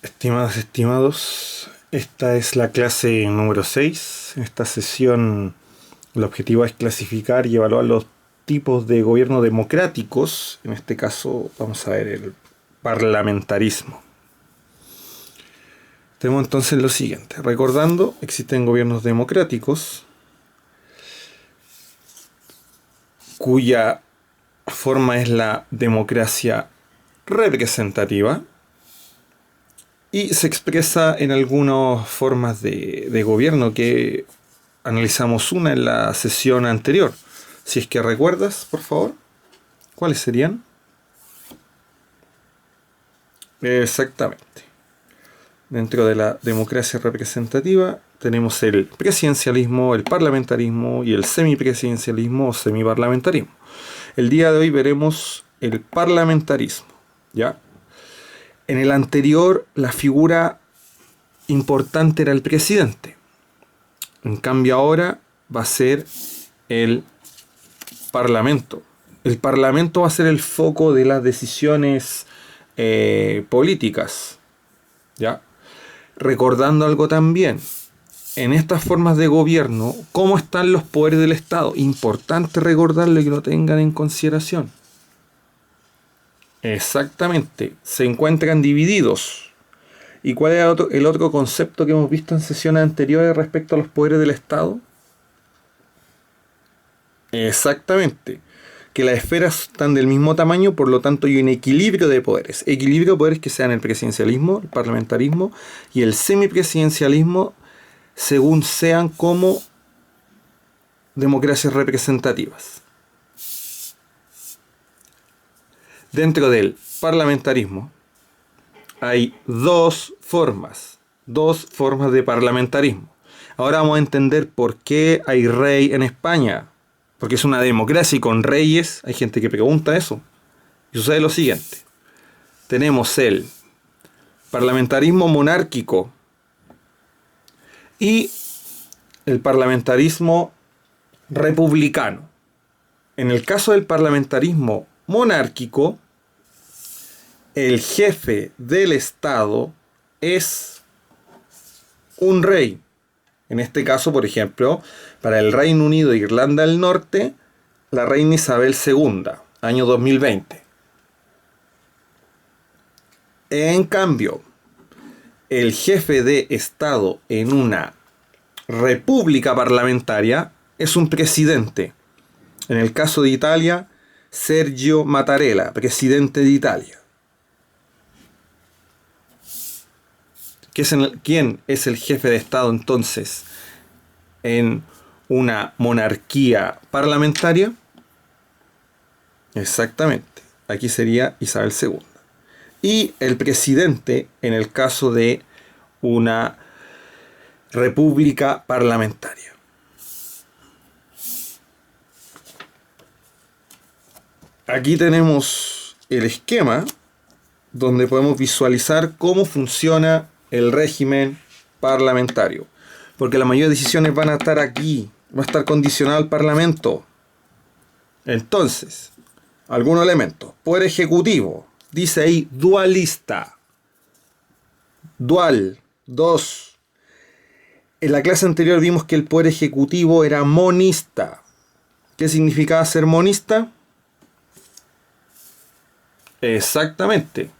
Estimadas, estimados, esta es la clase número 6. En esta sesión el objetivo es clasificar y evaluar los tipos de gobierno democráticos. En este caso vamos a ver el parlamentarismo. Tenemos entonces lo siguiente. Recordando, existen gobiernos democráticos cuya forma es la democracia representativa y se expresa en algunas formas de gobierno que analizamos una en la sesión anterior. Si es que recuerdas, por favor, ¿cuáles serían? Exactamente. Dentro de la democracia representativa tenemos el presidencialismo, el parlamentarismo y el semipresidencialismo o semiparlamentarismo. El día de hoy veremos el parlamentarismo, ¿ya? En el anterior, la figura importante era el presidente. En cambio ahora va a ser el parlamento. El parlamento va a ser el foco de las decisiones políticas, ¿ya? Recordando algo también, en estas formas de gobierno, ¿cómo están los poderes del Estado? Importante recordarlo y que lo tengan en consideración. Exactamente, se encuentran divididos. ¿Y cuál es el otro concepto que hemos visto en sesiones anteriores respecto a los poderes del Estado? Exactamente, que las esferas están del mismo tamaño, por lo tanto hay un equilibrio de poderes. Equilibrio de poderes que sean el presidencialismo, el parlamentarismo y el semipresidencialismo, según sean como democracias representativas. Dentro del parlamentarismo hay dos formas de parlamentarismo. Ahora vamos a entender por qué hay rey en España. Porque es una democracia y con reyes. Hay gente que pregunta eso. Y sucede lo siguiente. Tenemos el parlamentarismo monárquico y el parlamentarismo republicano. En el caso del parlamentarismo monárquico, el jefe del Estado es un rey. En este caso, por ejemplo, para el Reino Unido e Irlanda del Norte, la reina Isabel II, año 2020. En cambio, el jefe de Estado en una república parlamentaria es un presidente. En el caso de Italia, Sergio Mattarella, presidente de Italia. ¿Quién es el jefe de Estado entonces en una monarquía parlamentaria? Exactamente, aquí sería Isabel II. Y el presidente en el caso de una república parlamentaria. Aquí tenemos el esquema donde podemos visualizar cómo funciona el régimen parlamentario. Porque la mayoría de decisiones van a estar aquí, va a estar condicionado al Parlamento. Entonces, algunos elementos. Poder ejecutivo, dice ahí dualista. Dual, dos. En la clase anterior vimos que el poder ejecutivo era monista. ¿Qué significaba ser monista? Exactamente.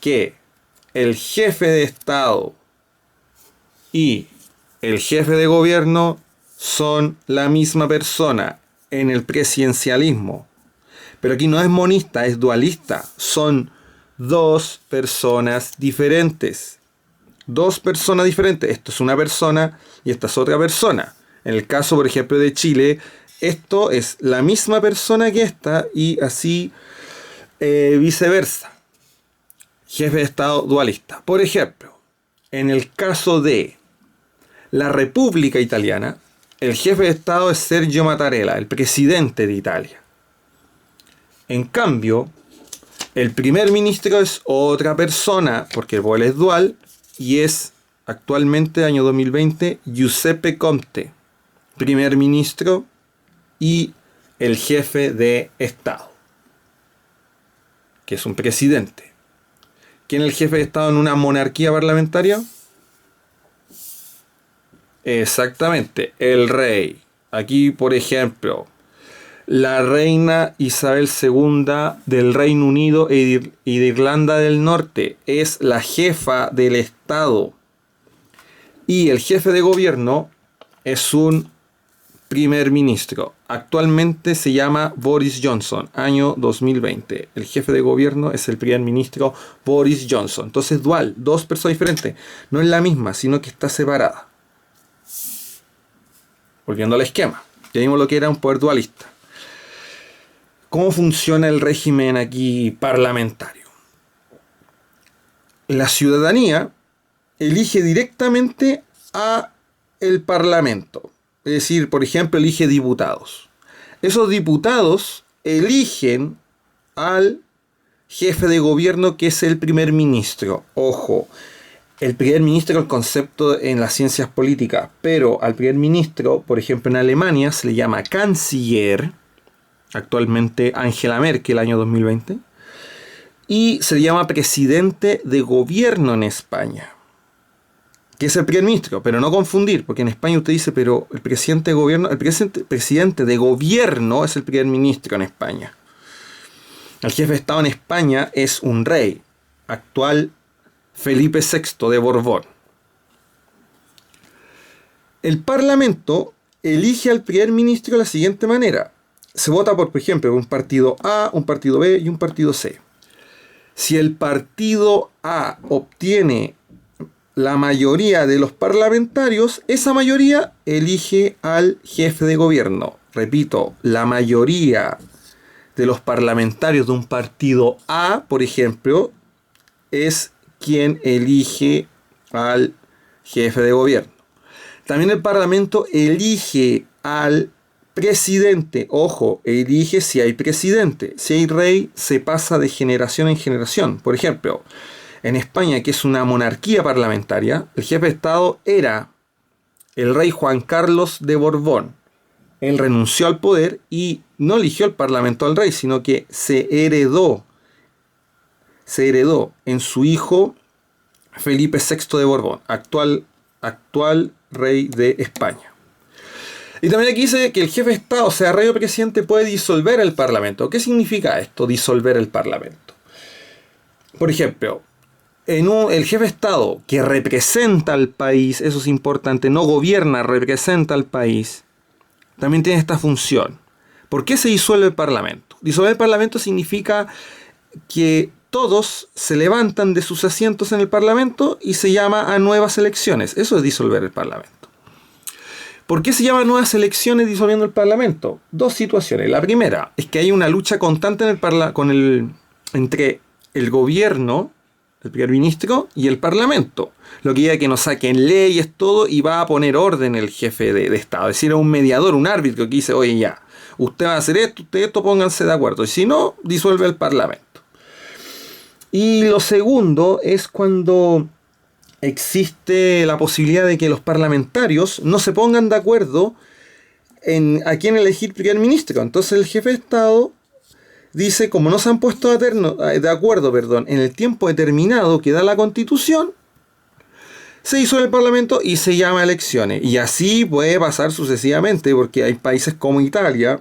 Que el jefe de Estado y el jefe de gobierno son la misma persona en el presidencialismo. Pero aquí no es monista, es dualista. Son dos personas diferentes. Dos personas diferentes. Esto es una persona y esta es otra persona. En el caso, por ejemplo, de Chile, esto es la misma persona que esta y así viceversa. Jefe de Estado dualista. Por ejemplo, en el caso de la República Italiana, el jefe de Estado es Sergio Mattarella, el presidente de Italia. En cambio, el primer ministro es otra persona, porque el poder es dual, y es actualmente, año 2020, Giuseppe Conte, primer ministro y el jefe de Estado, que es un presidente. ¿Quién es el jefe de Estado en una monarquía parlamentaria? Exactamente, el rey. Aquí, por ejemplo, la reina Isabel II del Reino Unido y de Irlanda del Norte es la jefa del Estado. Y el jefe de gobierno es un primer ministro. Actualmente se llama Boris Johnson, año 2020. El jefe de gobierno es el primer ministro Boris Johnson. Entonces, dual, dos personas diferentes. No es la misma, sino que está separada. Volviendo al esquema. Ya vimos lo que era un poder dualista. ¿Cómo funciona el régimen aquí parlamentario? La ciudadanía elige directamente a el parlamento. Es decir, por ejemplo, elige diputados. Esos diputados eligen al jefe de gobierno, que es el primer ministro. Ojo, el primer ministro es el concepto en las ciencias políticas, pero al primer ministro, por ejemplo, en Alemania se le llama canciller, actualmente Angela Merkel, año 2020, y se le llama presidente de gobierno en España, que es el primer ministro, pero no confundir, porque en España usted dice, pero el presidente de gobierno, el presidente de gobierno es el primer ministro en España. El jefe de Estado en España es un rey, actual Felipe VI de Borbón. El Parlamento elige al primer ministro de la siguiente manera. Se vota por ejemplo, un partido A, un partido B y un partido C. Si el partido A obtiene la mayoría de los parlamentarios, esa mayoría elige al jefe de gobierno. Repito, la mayoría de los parlamentarios de un partido A, por ejemplo, es quien elige al jefe de gobierno. También el Parlamento elige al presidente. Ojo, elige si hay presidente. Si hay rey, se pasa de generación en generación. Por ejemplo, en España, que es una monarquía parlamentaria, el jefe de Estado era el rey Juan Carlos de Borbón. Él renunció al poder y no eligió el parlamento al rey, sino que se heredó en su hijo Felipe VI de Borbón, actual rey de España. Y también aquí dice que el jefe de Estado, sea rey o presidente, puede disolver el parlamento. ¿Qué significa esto, disolver el parlamento? Por ejemplo, el jefe de Estado que representa al país, eso es importante, no gobierna, representa al país, también tiene esta función. ¿Por qué se disuelve el parlamento? Disolver el parlamento significa que todos se levantan de sus asientos en el parlamento y se llama a nuevas elecciones. Eso es disolver el parlamento. ¿Por qué se llama nuevas elecciones disolviendo el parlamento? Dos situaciones. La primera es que hay una lucha constante entre el gobierno, el primer ministro, y el parlamento. Lo que lleva a que nos saquen leyes, todo, y va a poner orden el jefe de Estado. Es decir, un mediador, un árbitro que dice, oye, ya, usted va a hacer esto, usted esto, pónganse de acuerdo. Y si no, disuelve el parlamento. Y lo segundo es cuando existe la posibilidad de que los parlamentarios no se pongan de acuerdo a quién elegir primer ministro. Entonces el jefe de Estado dice, como no se han puesto de acuerdo en el tiempo determinado que da la Constitución, se disuelve el Parlamento y se llama elecciones. Y así puede pasar sucesivamente, porque hay países como Italia,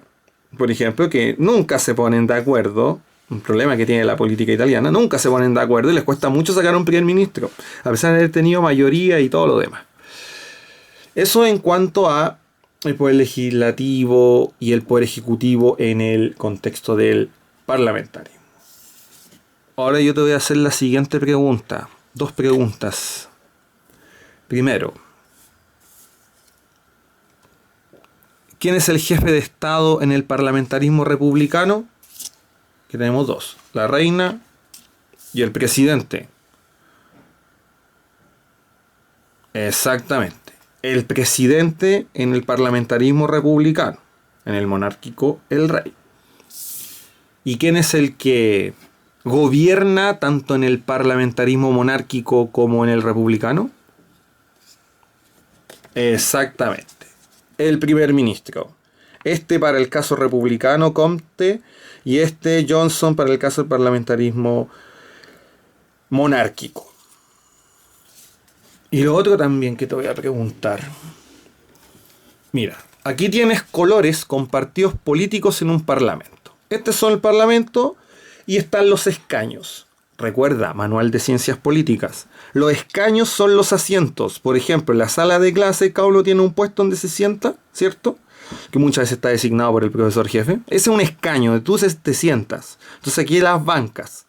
por ejemplo, que nunca se ponen de acuerdo. Un problema que tiene la política italiana, nunca se ponen de acuerdo y les cuesta mucho sacar un primer ministro, a pesar de haber tenido mayoría y todo lo demás. Eso en cuanto a el poder legislativo y el poder ejecutivo en el contexto del parlamentarismo. Ahora yo te voy a hacer la siguiente pregunta. Dos preguntas. Primero, ¿quién es el jefe de Estado en el parlamentarismo republicano? Que tenemos dos, la reina y el presidente. Exactamente. El presidente en el parlamentarismo republicano, en el monárquico, el rey. ¿Y quién es el que gobierna tanto en el parlamentarismo monárquico como en el republicano? Exactamente. El primer ministro. Este para el caso republicano, Comte, y Johnson para el caso del parlamentarismo monárquico. Y lo otro también que te voy a preguntar. Mira, aquí tienes colores con partidos políticos en un parlamento. Este son el parlamento y están los escaños. Recuerda, manual de ciencias políticas. Los escaños son los asientos. Por ejemplo, en la sala de clase cada uno tiene un puesto donde se sienta, ¿cierto? Que muchas veces está designado por el profesor jefe. Ese es un escaño, donde tú te sientas. Entonces aquí las bancas.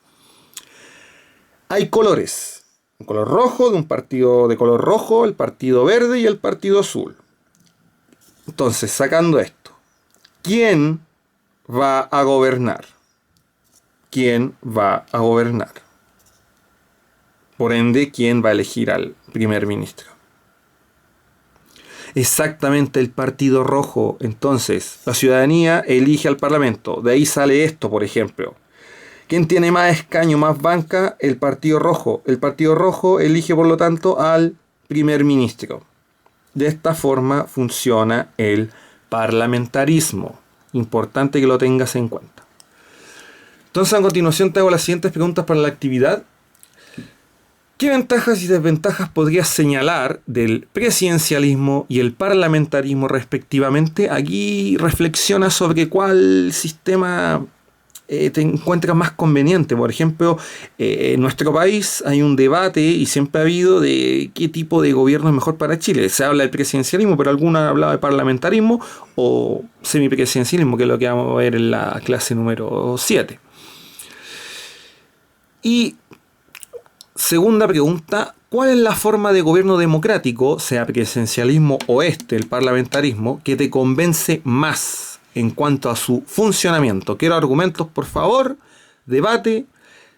Hay colores. Un color rojo, de un partido de color rojo, el partido verde y el partido azul. Entonces, sacando esto, ¿quién va a gobernar? ¿Quién va a gobernar? Por ende, ¿quién va a elegir al primer ministro? Exactamente, el partido rojo. Entonces, la ciudadanía elige al parlamento. De ahí sale esto, por ejemplo. ¿Quién tiene más escaño, más banca? El partido rojo. El partido rojo elige, por lo tanto, al primer ministro. De esta forma funciona el parlamentarismo. Importante que lo tengas en cuenta. Entonces, a continuación te hago las siguientes preguntas para la actividad. ¿Qué ventajas y desventajas podrías señalar del presidencialismo y el parlamentarismo respectivamente? Aquí reflexiona sobre cuál sistema te encuentras más conveniente. Por ejemplo, en nuestro país hay un debate y siempre ha habido de qué tipo de gobierno es mejor para Chile. Se habla del presidencialismo, pero algunos han hablado de parlamentarismo o semipresidencialismo, que es lo que vamos a ver en la clase número 7. Y segunda pregunta, ¿cuál es la forma de gobierno democrático, sea presidencialismo o el parlamentarismo, que te convence más en cuanto a su funcionamiento? Quiero argumentos, por favor, debate.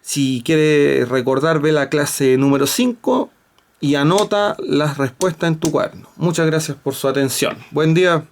Si quieres recordar, ve la clase número 5 y anota las respuestas en tu cuaderno. Muchas gracias por su atención. Buen día.